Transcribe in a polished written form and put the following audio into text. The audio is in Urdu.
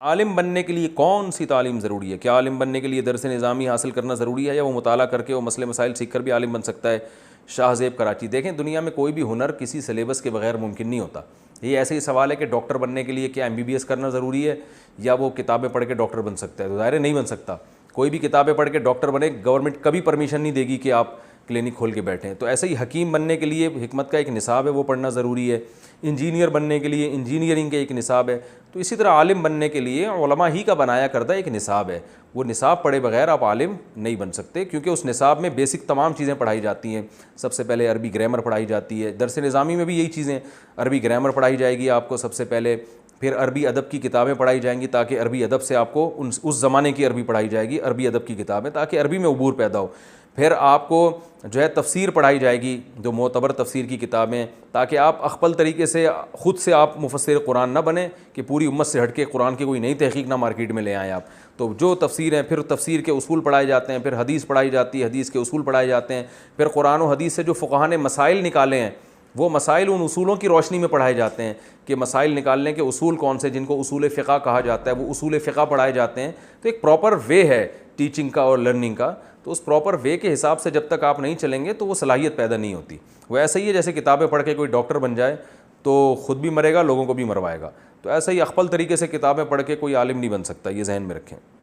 عالم بننے کے لیے کون سی تعلیم ضروری ہے؟ کیا عالم بننے کے لیے درس نظامی حاصل کرنا ضروری ہے، یا وہ مطالعہ کر کے وہ مسئلے مسائل سیکھ کر بھی عالم بن سکتا ہے؟ شاہ زیب کراچی۔ دیکھیں، دنیا میں کوئی بھی ہنر کسی سلیبس کے بغیر ممکن نہیں ہوتا۔ یہ ایسے ہی سوال ہے کہ ڈاکٹر بننے کے لیے کیا MBBS کرنا ضروری ہے، یا وہ کتابیں پڑھ کے ڈاکٹر بن سکتا ہے؟ تو ظاہر نہیں بن سکتا۔ کوئی بھی کتابیں پڑھ کے ڈاکٹر بنے، گورنمنٹ کبھی پرمیشن نہیں دے گی کہ آپ کلینک کھول کے بیٹھیں۔ تو ایسے ہی حکیم بننے کے لیے حکمت کا ایک نصاب ہے، وہ پڑھنا ضروری ہے۔ انجینئر بننے کے لیے انجینئرنگ کا ایک نصاب ہے۔ تو اسی طرح عالم بننے کے لیے علماء ہی کا بنایا کردہ ایک نصاب ہے۔ وہ نصاب پڑھے بغیر آپ عالم نہیں بن سکتے، کیونکہ اس نصاب میں بیسک تمام چیزیں پڑھائی جاتی ہیں۔ سب سے پہلے عربی گرامر پڑھائی جاتی ہے، درس نظامی میں بھی یہی چیزیں، عربی گرامر پڑھائی جائے گی آپ کو سب سے پہلے، پھر عربی ادب کی کتابیں پڑھائی جائیں گی تاکہ عربی ادب سے آپ کو اس زمانے کی عربی پڑھائی جائے گی، عربی ادب کی کتابیں، تاکہ عربی میں عبور پیدا ہو۔ پھر آپ کو جو ہے تفسیر پڑھائی جائے گی، جو معتبر تفسیر کی کتابیں، تاکہ آپ اخپل طریقے سے خود سے آپ مفسر قرآن نہ بنیں کہ پوری امت سے ہٹ کے قرآن کی کوئی نئی تحقیق نہ مارکیٹ میں لے آئیں آپ۔ تو جو تفسیر ہیں، پھر تفسیر کے اصول پڑھائے جاتے ہیں، پھر حدیث پڑھائی جاتی ہے، حدیث کے اصول پڑھائے جاتے ہیں، پھر قرآن و حدیث سے جو فقہاء نے مسائل نکالے ہیں، وہ مسائل ان اصولوں کی روشنی میں پڑھائے جاتے ہیں کہ مسائل نکالنے کے اصول کون سے، جن کو اصول فقہ کہا جاتا ہے، وہ اصول فقہ پڑھائے جاتے ہیں۔ تو ایک پراپر وے ہے ٹیچنگ کا اور لرننگ کا۔ تو اس پراپر وے کے حساب سے جب تک آپ نہیں چلیں گے تو وہ صلاحیت پیدا نہیں ہوتی۔ وہ ایسا ہی ہے جیسے کتابیں پڑھ کے کوئی ڈاکٹر بن جائے تو خود بھی مرے گا، لوگوں کو بھی مروائے گا۔ تو ایسا ہی اخپل طریقے سے کتابیں پڑھ کے کوئی عالم نہیں بن سکتا، یہ ذہن میں رکھیں۔